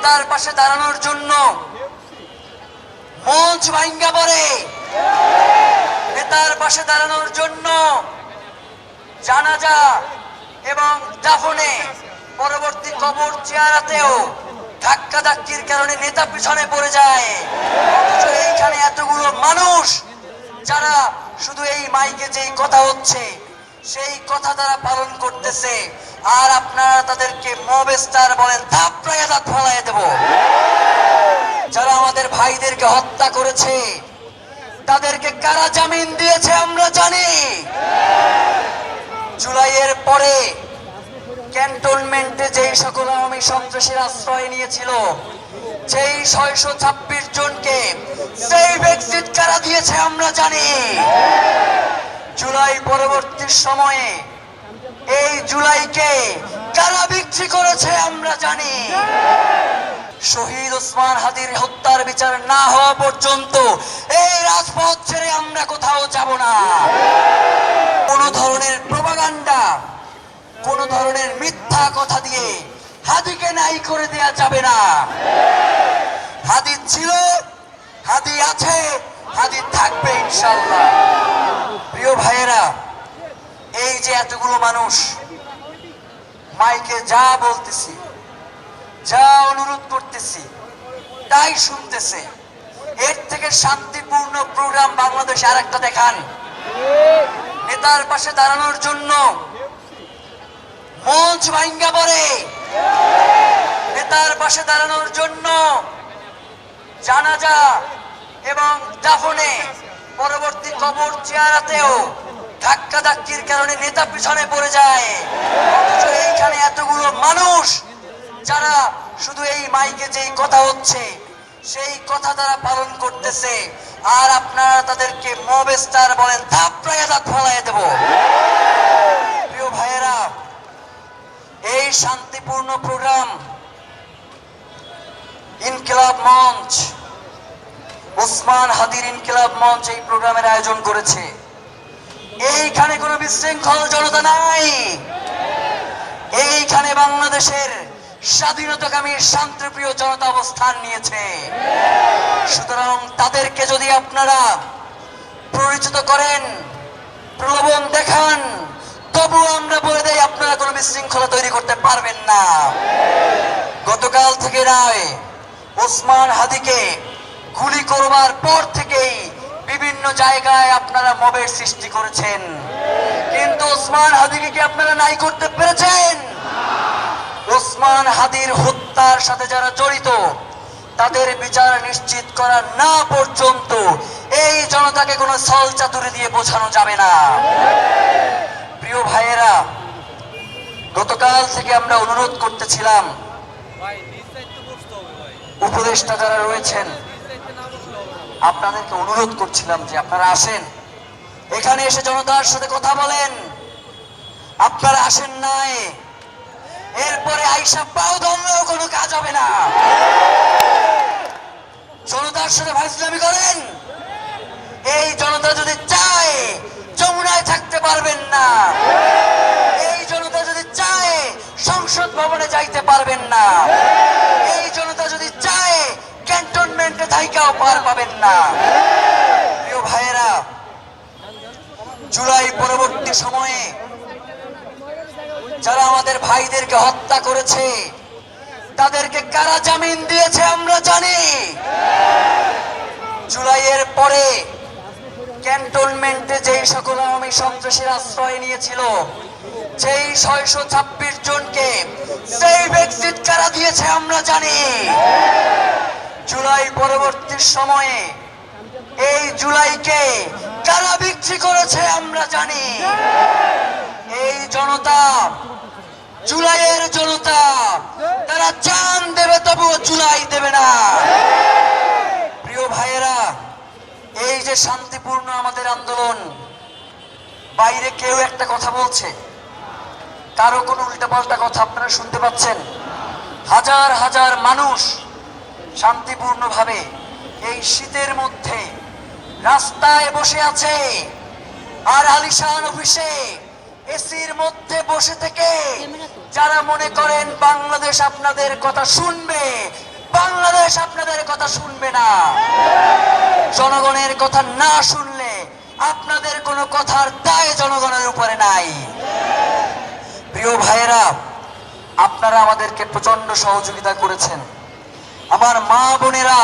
নেতার পাশে দাঁড়ানোর জন্য মঞ্চ ভাঙ্গা পড়ে, নেতার পাশে দাঁড়ানোর জন্য জানাজা এবং দাফনে পরবর্তী কবর জিয়ারতেও ধাক্কা ধাক্কির কারণে নেতা পিছনে পড়ে যায়। অথচ এইখানে এতগুলো মানুষ যারা শুধু এই মাইকে যেই কথা হচ্ছে সেই কথা তারা পালন করতেছে, আর আপনারা তাদেরকে মব স্টার বলেন, থাপড়াইয়া দাঁত ফলাইয়া দেব। যারা আমাদের ভাইদেরকে হত্যা করেছে তাদেরকে কারা জামিন দিয়েছে আমরা জানি। জুলাইয়ের পরে ক্যান্টনমেন্টে যেই সকল আওয়ামী সন্ত্রাসীর আশ্রয় নিয়েছিল, যেই 626 জনকে সেফ এক্সিট কারা দিয়েছে আমরা জানি। জুলাই পরবর্তী সময়ে এই জুলাইকে কারা বিক্রি করেছে আমরা জানি। শহীদ ওসমান হাদির হত্যার বিচার না হওয়া পর্যন্ত এই রাজপথ ছেড়ে আমরা কোথাও যাব না। কোন ধরনের প্রোপাগান্ডা, কোন ধরনের মিথ্যা কথা দিয়ে হাদিকে নাই করে দেয়া যাবে না। হাদি ছিল, হাদি আছে, হাদি থাকবে ইনশাআল্লাহ। প্রিয় ভাইয়েরা, এই যে এতগুলো মানুষ মাইকে যা বলতেছি, যা অনুরোধ করতেছি তাই শুনতেছে, এর থেকে শান্তিপূর্ণ প্রোগ্রাম বাংলাদেশে আরেকটা দেখান। নেতার পাশে দাঁড়ানোর জন্য মঞ্চ ভাঙ্গা পড়ে, নেতার পাশে দাঁড়ানোর জন্য জানাজা এবং দাফনে পরবর্তী কবর জিয়ারতেও ধাক্কা ধাক্কির কারণে নেতা পিছনে পড়ে যায়। অথচ এইখানে এতগুলো মানুষ যারা শুধু এই মাইকে যেই কথা হচ্ছে সেই কথা তারা পালন করতেছে, আর আপনারা তাদেরকে মব স্টার বলেন, থাপড়াইয়া দাঁত ফলাইয়া দেব। প্রিয় ভাইয়েরা, এই শান্তিপূর্ণ প্রোগ্রাম ইনকিলাব মঞ্চ, ওসমান হাদির ইনকিলাব মঞ্চ এই প্রোগ্রামের আয়োজন করেছে। এইখানে কোনো বিশৃঙ্খল জনতা নাই, এইখানে বাংলাদেশের স্বাধীনতাকামী শান্তিপ্রিয় জনতা অবস্থান নিয়েছে। সুতরাং তাদেরকে যদি আপনারা পরিচিত করেন, প্রলোভন দেখান, তবু আমরা বলে দেই আপনারা কোনো বিশৃঙ্খলা তৈরি করতে পারবেন না। গতকাল থেকে নয়, ওসমান হাদিকে গুলি করবার পর থেকেই বিভিন্ন জায়গায় আপনারা মবের সৃষ্টি করেছেন, কিন্তু ওসমান হাদিকে কি আপনারা নাই করতে পেরেছেন? ওসমান হাদির হত্যার সাথে যারা জড়িত তাদের বিচার নিশ্চিত করা না পর্যন্ত এই জনতাকে কোনো ছল চাতুরি দিয়ে বোঝানো যাবে না। প্রিয় ভাইয়েরা, গতকাল থেকে আমরা অনুরোধ করতেছিলাম, উপদেষ্টা যারা রয়েছেন আপনাদেরকে অনুরোধ করছিলাম যে আপনারা আসেন, এখানে এসে জনতার সাথে কথা বলেন। আপনারা আসেন নাই, এরপরে আইসা পাও ধরলেও কোনো কাজ হবে না। জনতার সাথে ফাইজলামি করেন, এই জনতা যদি চায় যমুনায় থাকতে পারবেন না, এই জনতা যদি চায় সংসদ ভবনে যাইতে পারবেন না, এই জনতা যদি চায় ক্যান্টনমেন্টে থাইকাও পার পাবেন না। প্রিয় ভাইয়েরা, জুলাই পরবর্তী সময়ে যারা আমাদের ভাইদেরকে হত্যা করেছে তাদেরকে কারা জামিন দিয়েছে আমরা জানি। জুলাইয়ের পরে ক্যান্টনমেন্টে যেই সকল আওয়ামী সন্ত্রাসীর আশ্রয় নিয়েছিল, যেই 626 জনকে সেফ এক্সিট কারা দিয়েছে আমরা জানি। জুলাই পরবর্তী সময়ে এই জুলাইকে কারা বিক্রি করেছে আমরা জানি। এই জনতা, জুলাইয়ের জনতা, তারা জান দেবে তবুও জুলাই দেবে না। প্রিয় ভাইয়েরা, এই যে শান্তিপূর্ণ আমাদের আন্দোলন, বাইরে কেউ একটা কথা বলছে, কারো কোনো উল্টাপাল্টা কথা আপনারা শুনতে পাচ্ছেন? হাজার হাজার মানুষ শান্তিপূর্ণভাবে এই শীতের মধ্যে রাস্তায় বসে আছে, আর আলিশান অফিসে এসির মধ্যে বসে থেকে যারা মনে করেন বাংলাদেশ আপনাদের কথা শুনবে, বাংলাদেশ আপনাদের কথা শুনবে না। জনগণের কথা না শুনলে আপনাদের কোনো কথার দায় জনগণের উপরে নাই। প্রিয় ভাইয়েরা, আপনারা আমাদেরকে প্রচন্ড সহযোগিতা করেছেন। আমার মা বোনেরা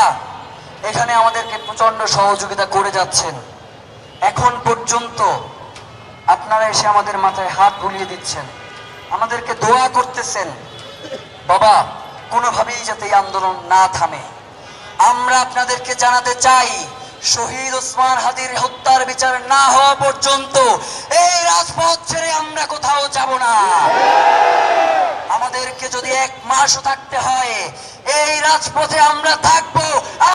এখানে আমাদেরকে প্রচন্ড সহযোগিতা করে যাচ্ছেন। এখন পর্যন্ত আপনারা এসে আমাদের মাথায় হাত বুলিয়ে দিচ্ছেন, আমাদেরকে দোয়া করতেছেন বাবা কোনোভাবেই যাতে এই আন্দোলন না থামে। আমরা আপনাদেরকে জানাতে চাই, শহীদ ওসমান হাদির হত্যার বিচার না হওয়া পর্যন্ত এই রাজপথ ছেড়ে আমরা কোথাও যাব না। আমাদেরকে যদি 1 মাসও থাকতে হয় এই রাজপথে আমরা থাকবো।